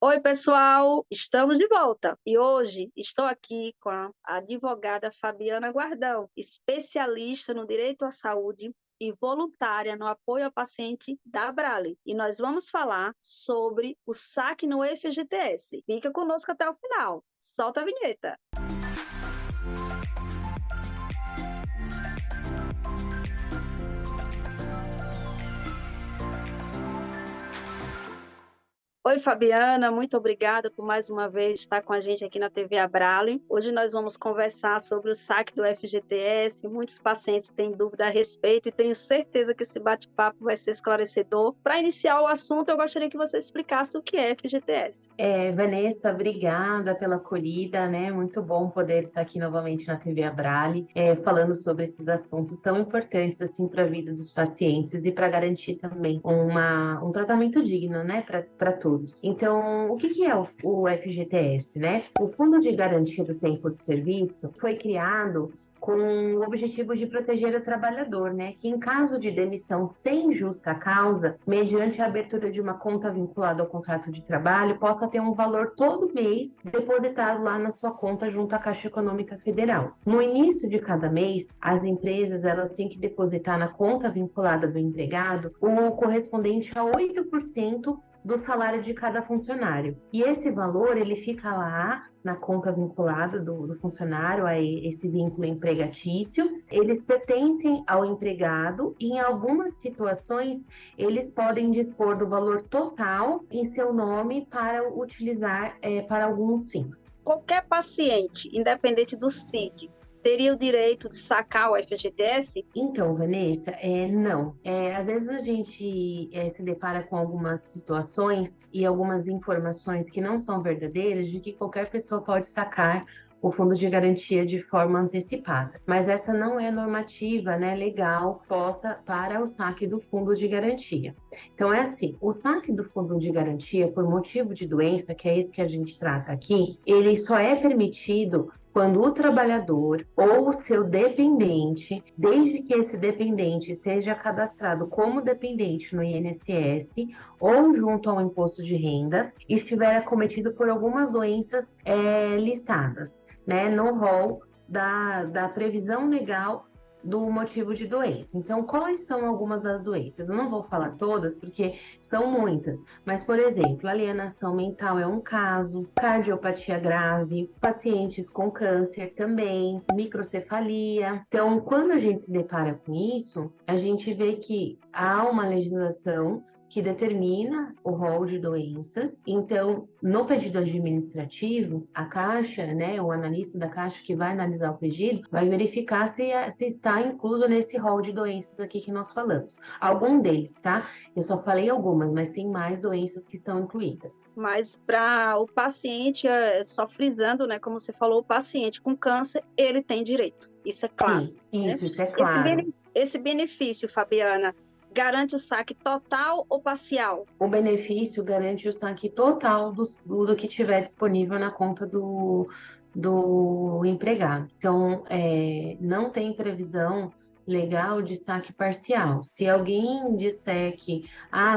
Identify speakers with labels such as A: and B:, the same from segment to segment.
A: Oi, pessoal, estamos de volta e hoje estou aqui com a advogada Fabiana Guardão, especialista no direito à saúde e voluntária no apoio ao paciente da Abrale. E nós vamos falar sobre o saque no FGTS. Fica conosco até o final. Solta a vinheta. Oi, Fabiana, muito obrigada por mais uma vez estar com a gente aqui na TV Abrale. Hoje nós vamos conversar sobre o saque do FGTS. Muitos pacientes têm dúvida a respeito e tenho certeza que esse bate-papo vai ser esclarecedor. Para iniciar o assunto, eu gostaria que você explicasse o que é FGTS.
B: Vanessa, obrigada pela acolhida, né? Muito bom poder estar aqui novamente na TV Abrale, falando sobre esses assuntos tão importantes assim para a vida dos pacientes e para garantir também um tratamento digno, né, para todos. Então, o que é o FGTS, né? O Fundo de Garantia do Tempo de Serviço foi criado com o objetivo de proteger o trabalhador, né? Que em caso de demissão sem justa causa, mediante a abertura de uma conta vinculada ao contrato de trabalho, possa ter um valor todo mês depositado lá na sua conta junto à Caixa Econômica Federal. No início de cada mês, as empresas elas têm que depositar na conta vinculada do empregado o correspondente a 8% do salário de cada funcionário. E esse valor, ele fica lá na conta vinculada do funcionário, a esse vínculo empregatício. Eles pertencem ao empregado e, em algumas situações, eles podem dispor do valor total em seu nome para utilizar para alguns fins.
A: Qualquer paciente, independente do CID, teria o direito de sacar o FGTS?
B: Então, Vanessa, não. Às vezes a gente se depara com algumas situações e algumas informações que não são verdadeiras de que qualquer pessoa pode sacar o fundo de garantia de forma antecipada. Mas essa não é normativa, né, legal posta para o saque do fundo de garantia. Então é assim, o saque do fundo de garantia por motivo de doença, que é esse que a gente trata aqui, ele só é permitido quando o trabalhador ou o seu dependente, desde que esse dependente seja cadastrado como dependente no INSS ou junto ao imposto de renda, estiver acometido por algumas doenças listadas, né, no rol da previsão legal do motivo de doença. Então, quais são algumas das doenças? Eu não vou falar todas, porque são muitas, mas, por exemplo, alienação mental é um caso, cardiopatia grave, pacientes com câncer também, microcefalia. Então, quando a gente se depara com isso, a gente vê que há uma legislação que determina o rol de doenças. Então, no pedido administrativo, a Caixa, né, o analista da Caixa que vai analisar o pedido, vai verificar se está incluso nesse rol de doenças aqui que nós falamos. Algum deles, tá? Eu só falei algumas, mas tem mais doenças que estão incluídas.
A: Mas para o paciente, só frisando, né, como você falou, o paciente com câncer, ele tem direito. Isso é claro,
B: Sim,
A: né?
B: isso é claro.
A: Esse benefício, Fabiana, garante o saque total ou parcial?
B: O benefício garante o saque total do que tiver disponível na conta do empregado. Então, não tem previsão legal de saque parcial. Se alguém disser que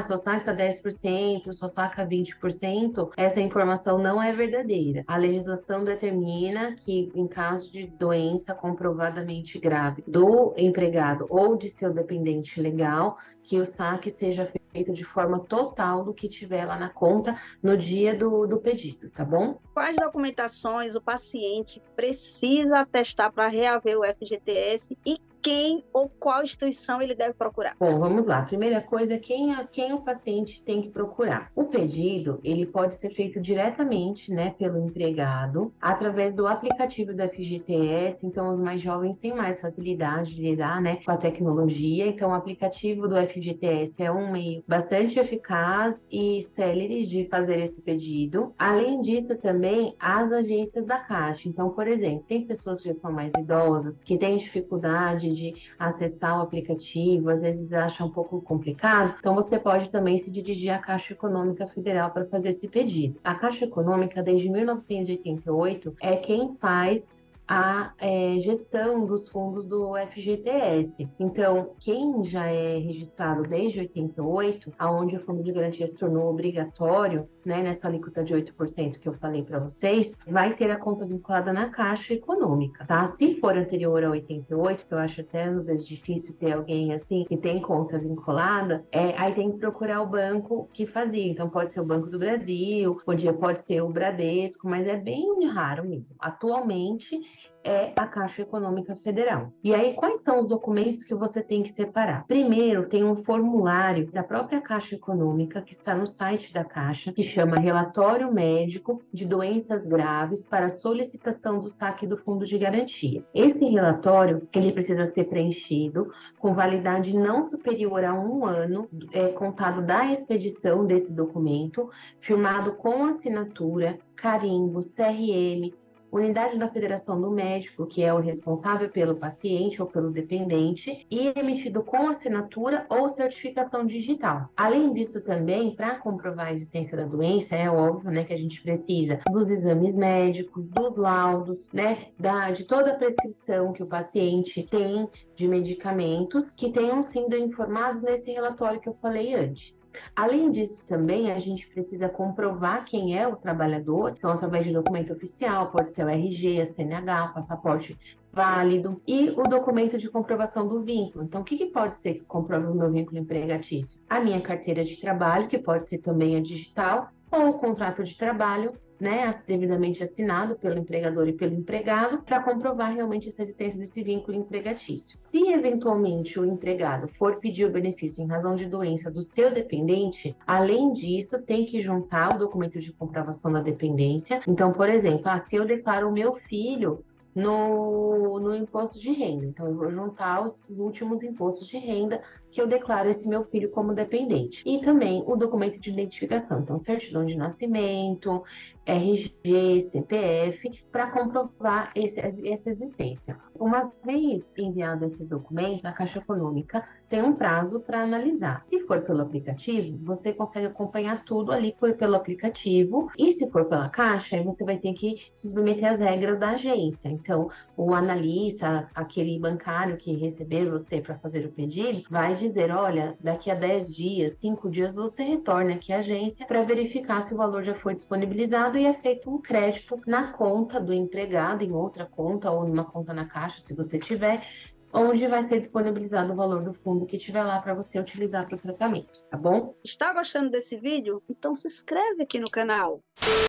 B: só saca 10%, só saca 20%, essa informação não é verdadeira. A legislação determina que, em caso de doença comprovadamente grave do empregado ou de seu dependente legal, que o saque seja feito de forma total do que tiver lá na conta no dia do pedido, tá bom?
A: Quais documentações o paciente precisa atestar para reaver o FGTS e quem ou qual instituição ele deve procurar?
B: Bom, vamos lá. A primeira coisa é quem o paciente tem que procurar. O pedido, ele pode ser feito diretamente, né, pelo empregado, através do aplicativo do FGTS. Então, os mais jovens têm mais facilidade de lidar, né, com a tecnologia. Então, o aplicativo do FGTS é um meio bastante eficaz e célere de fazer esse pedido. Além disso, também as agências da Caixa. Então, por exemplo, tem pessoas que já são mais idosas, que têm dificuldade de acessar o aplicativo, às vezes acha um pouco complicado, então você pode também se dirigir à Caixa Econômica Federal para fazer esse pedido. A Caixa Econômica, desde 1988, é quem faz a gestão dos fundos do FGTS. Então, quem já é registrado desde 88, aonde o fundo de garantia se tornou obrigatório, né, nessa alíquota de 8% que eu falei para vocês, vai ter a conta vinculada na Caixa Econômica, tá? Se for anterior a 88, que eu acho até às vezes difícil ter alguém assim que tem conta vinculada, aí tem que procurar o banco que fazia. Então, pode ser o Banco do Brasil, pode ser o Bradesco, mas é bem raro mesmo. Atualmente, é a Caixa Econômica Federal. E aí, quais são os documentos que você tem que separar? Primeiro, tem um formulário da própria Caixa Econômica, que está no site da Caixa, que chama Relatório Médico de Doenças Graves para solicitação do saque do Fundo de Garantia. Esse relatório, ele precisa ser preenchido com validade não superior a 1 ano, contado da expedição desse documento, firmado com assinatura, carimbo, CRM, unidade da Federação do Médico, que é o responsável pelo paciente ou pelo dependente, e emitido com assinatura ou certificação digital. Além disso, também, para comprovar a existência da doença, é óbvio, né, que a gente precisa dos exames médicos, dos laudos, né, de toda a prescrição que o paciente tem de medicamentos que tenham sido informados nesse relatório que eu falei antes. Além disso, também, a gente precisa comprovar quem é o trabalhador, então, através de documento oficial, pode ser o RG, a CNH, o passaporte válido e o documento de comprovação do vínculo. Então, o que pode ser que comprove o meu vínculo empregatício? A minha carteira de trabalho, que pode ser também a digital, ou o contrato de trabalho, né, devidamente assinado pelo empregador e pelo empregado, para comprovar realmente essa existência desse vínculo empregatício. Se eventualmente o empregado for pedir o benefício em razão de doença do seu dependente, além disso, tem que juntar o documento de comprovação da dependência. Então, por exemplo, se eu declaro o meu filho no imposto de renda. Então, eu vou juntar os últimos impostos de renda que eu declaro esse meu filho como dependente. E também o documento de identificação. Então, certidão de nascimento, RG, CPF, para comprovar essa existência. Uma vez enviado esses documentos, a Caixa Econômica tem um prazo para analisar. Se for pelo aplicativo, você consegue acompanhar tudo ali pelo aplicativo. E se for pela Caixa, aí você vai ter que submeter as regras da agência. Então, o analista, aquele bancário que receber você para fazer o pedido, vai dizer, olha, daqui a 10 dias, 5 dias, você retorna aqui à agência para verificar se o valor já foi disponibilizado e é feito um crédito na conta do empregado, em outra conta ou numa conta na Caixa, se você tiver, onde vai ser disponibilizado o valor do fundo que tiver lá para você utilizar para o tratamento, tá bom?
A: Está gostando desse vídeo? Então se inscreve aqui no canal.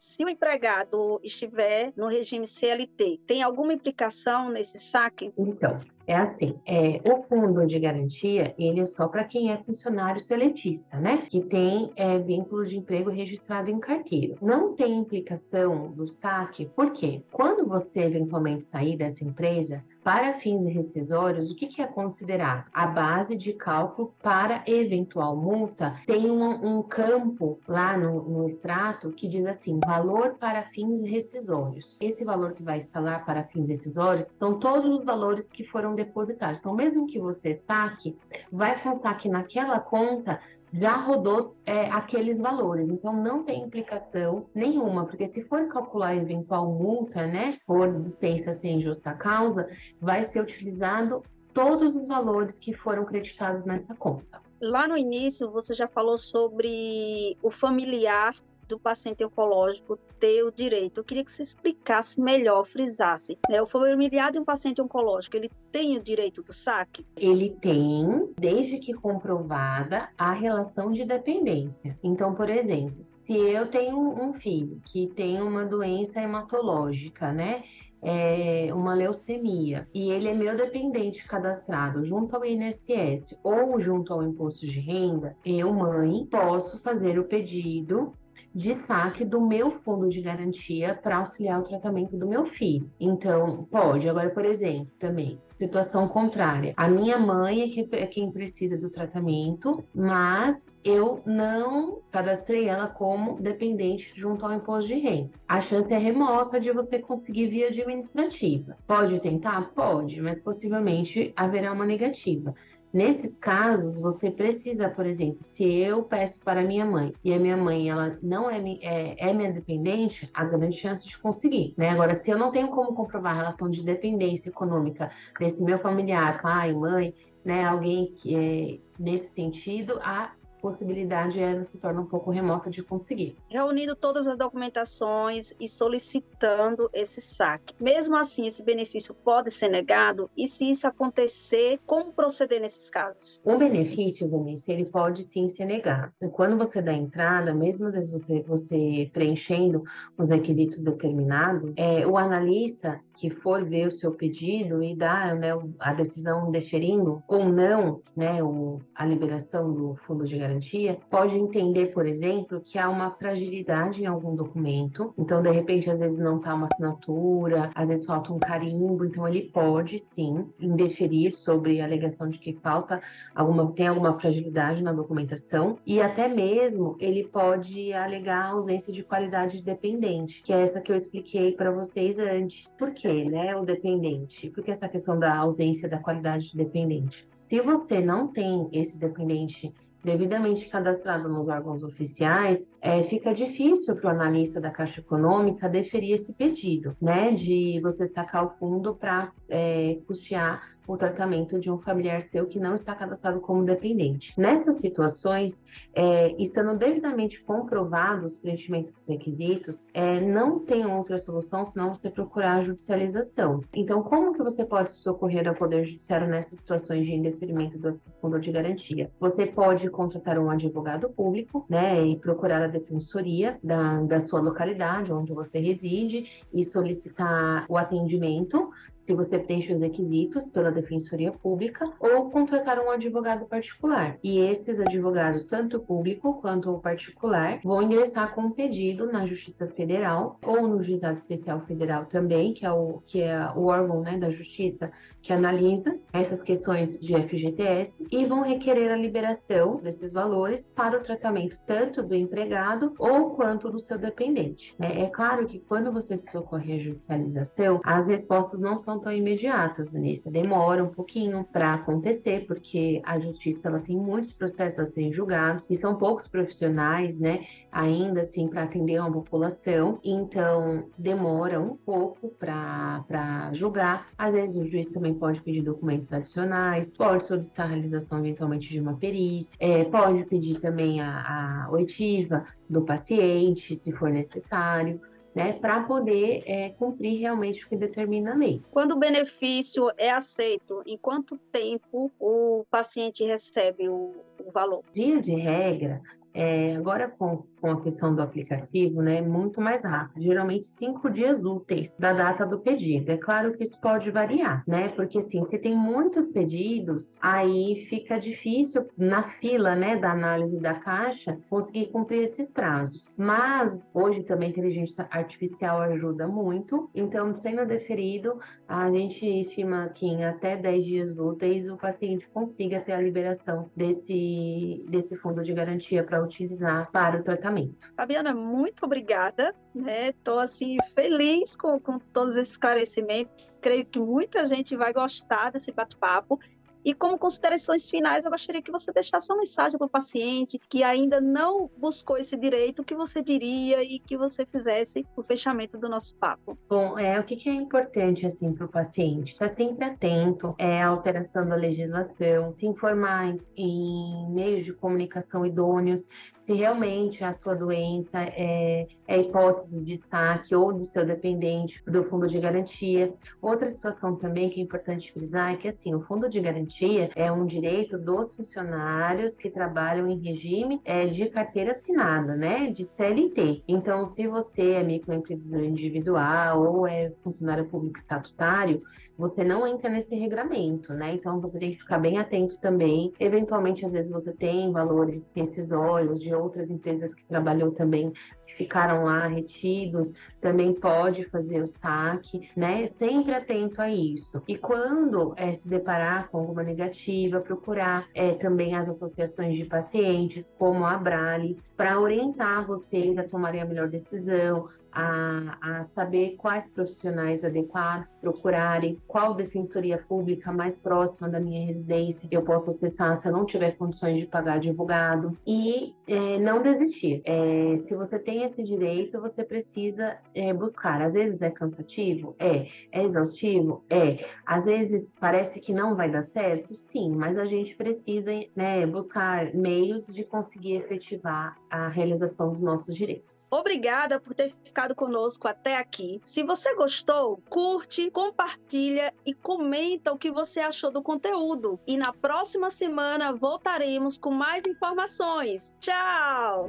A: Se o empregado estiver no regime CLT, tem alguma implicação nesse saque?
B: Então, é assim, o fundo de garantia, ele é só para quem é funcionário seletista, né? Que tem vínculo de emprego registrado em carteira. Não tem implicação do saque, porque quando você eventualmente sair dessa empresa, para fins rescisórios, o que é considerado? A base de cálculo para eventual multa tem um campo lá no extrato que diz assim, valor para fins rescisórios. Esse valor que vai estar lá para fins rescisórios são todos os valores que foram depositados. Então, mesmo que você saque, vai constar que naquela conta já rodou aqueles valores. Então, não tem implicação nenhuma, porque se for calcular eventual multa, né, por dispensa sem justa causa, vai ser utilizado todos os valores que foram creditados nessa conta.
A: Lá no início, você já falou sobre o familiar do paciente oncológico ter o direito. Eu queria que você explicasse melhor, frisasse. O familiar de um paciente oncológico, ele tem o direito do saque?
B: Ele tem, desde que comprovada a relação de dependência. Então, por exemplo, se eu tenho um filho que tem uma doença hematológica, né? Uma leucemia, e ele é meu dependente cadastrado junto ao INSS ou junto ao imposto de renda, eu, mãe, posso fazer o pedido de saque do meu fundo de garantia para auxiliar o tratamento do meu filho. Então, pode. Agora, por exemplo, também, situação contrária. A minha mãe é quem precisa do tratamento, mas eu não cadastrei ela como dependente junto ao imposto de renda. A chance é remota de você conseguir via administrativa. Pode tentar? Pode, mas possivelmente haverá uma negativa. Nesses casos, você precisa, por exemplo, se eu peço para minha mãe e a minha mãe ela não é minha dependente, há grande chance de conseguir, né? Agora, se eu não tenho como comprovar a relação de dependência econômica desse meu familiar, pai, mãe, né, alguém que é nesse sentido, a possibilidade ela se torna um pouco remota de conseguir.
A: Reunindo todas as documentações e solicitando esse saque. Mesmo assim, esse benefício pode ser negado? E se isso acontecer, como proceder nesses casos?
B: O benefício, Vanessa, ele pode sim ser negado. Então, quando você dá entrada, mesmo às vezes você preenchendo os requisitos determinados, o analista que for ver o seu pedido e dar, né, a decisão deferindo ou não, né, a liberação do fundo de garantia, pode entender, por exemplo, que há uma fragilidade em algum documento. Então, de repente, às vezes não está uma assinatura, às vezes falta um carimbo. Então, ele pode sim indeferir sobre a alegação de que tem alguma fragilidade na documentação e até mesmo ele pode alegar a ausência de qualidade dependente, que é essa que eu expliquei para vocês antes. Por quê, né, o dependente? Porque essa questão da ausência da qualidade dependente. Se você não tem esse dependente devidamente cadastrado nos órgãos oficiais, fica difícil para o analista da Caixa Econômica deferir esse pedido, né, de você sacar o fundo para custear o tratamento de um familiar seu que não está cadastrado como dependente. Nessas situações, estando devidamente comprovados os preenchimentos dos requisitos, não tem outra solução senão você procurar a judicialização. Então, como que você pode socorrer ao Poder Judiciário nessas situações de indeferimento do fundo de garantia? Você pode contratar um advogado público, né, e procurar a defensoria da sua localidade, onde você reside, e solicitar o atendimento, se você preenche os requisitos, pela defensoria pública, ou contratar um advogado particular. E esses advogados, tanto público quanto particular, vão ingressar com um pedido na Justiça Federal ou no Juizado Especial Federal também, que é o órgão, né, da Justiça que analisa essas questões de FGTS, e vão requerer a liberação desses valores para o tratamento tanto do empregado ou quanto do seu dependente. É claro que quando você se socorre à judicialização, as respostas não são tão imediatas, Vanessa, demora um pouquinho para acontecer, porque a justiça ela tem muitos processos a serem julgados e são poucos profissionais, né, ainda assim, para atender uma população, então demora um pouco para julgar. Às vezes o juiz também pode pedir documentos adicionais, pode solicitar a realização eventualmente de uma perícia, pode pedir também a oitiva do paciente, se for necessário, né, para poder cumprir realmente o que determina a lei.
A: Quando o benefício é aceito, em quanto tempo o paciente recebe o valor?
B: Via de regra, agora com a questão do aplicativo, né, é muito mais rápido, geralmente 5 dias úteis da data do pedido. É claro que isso pode variar, né, porque assim, se tem muitos pedidos, aí fica difícil na fila, né, da análise da Caixa conseguir cumprir esses prazos. Mas hoje também a inteligência artificial ajuda muito, então sendo deferido, a gente estima que em até 10 dias úteis o paciente consiga ter a liberação desse fundo de garantia para utilizar para o tratamento.
A: Fabiana, muito obrigada, né? Estou assim feliz com todos esses esclarecimentos. Creio que muita gente vai gostar desse bate-papo. E como considerações finais, eu gostaria que você deixasse uma mensagem para o paciente que ainda não buscou esse direito, o que você diria e que você fizesse o fechamento do nosso papo.
B: Bom, o que é importante assim para o paciente? Estar sempre atento à alteração da legislação, se informar em meios de comunicação idôneos, se realmente a sua doença é hipótese de saque ou do seu dependente do fundo de garantia. Outra situação também que é importante frisar é que assim, o fundo de garantia é um direito dos funcionários que trabalham em regime de carteira assinada, né, de CLT. Então, se você é microempreendedor individual ou é funcionário público estatutário, você não entra nesse regramento, né? Então, você tem que ficar bem atento também. Eventualmente, às vezes, você tem valores rescisórios de outras empresas que trabalhou também que ficaram lá retidos, também pode fazer o saque, né? Sempre atento a isso. E quando se deparar com alguma negativa, procurar também as associações de pacientes, como a Abrale, para orientar vocês a tomarem a melhor decisão, a saber quais profissionais adequados procurarem, qual defensoria pública mais próxima da minha residência eu posso acessar se eu não tiver condições de pagar advogado e não desistir. Se você tem esse direito, você precisa buscar. Às vezes é cansativo? É exaustivo? Às vezes parece que não vai dar certo? Sim, mas a gente precisa, né, buscar meios de conseguir efetivar a realização dos nossos direitos.
A: Obrigada por ter ficado conosco até aqui. Se você gostou, curte, compartilha e comenta o que você achou do conteúdo. E na próxima semana voltaremos com mais informações. Tchau!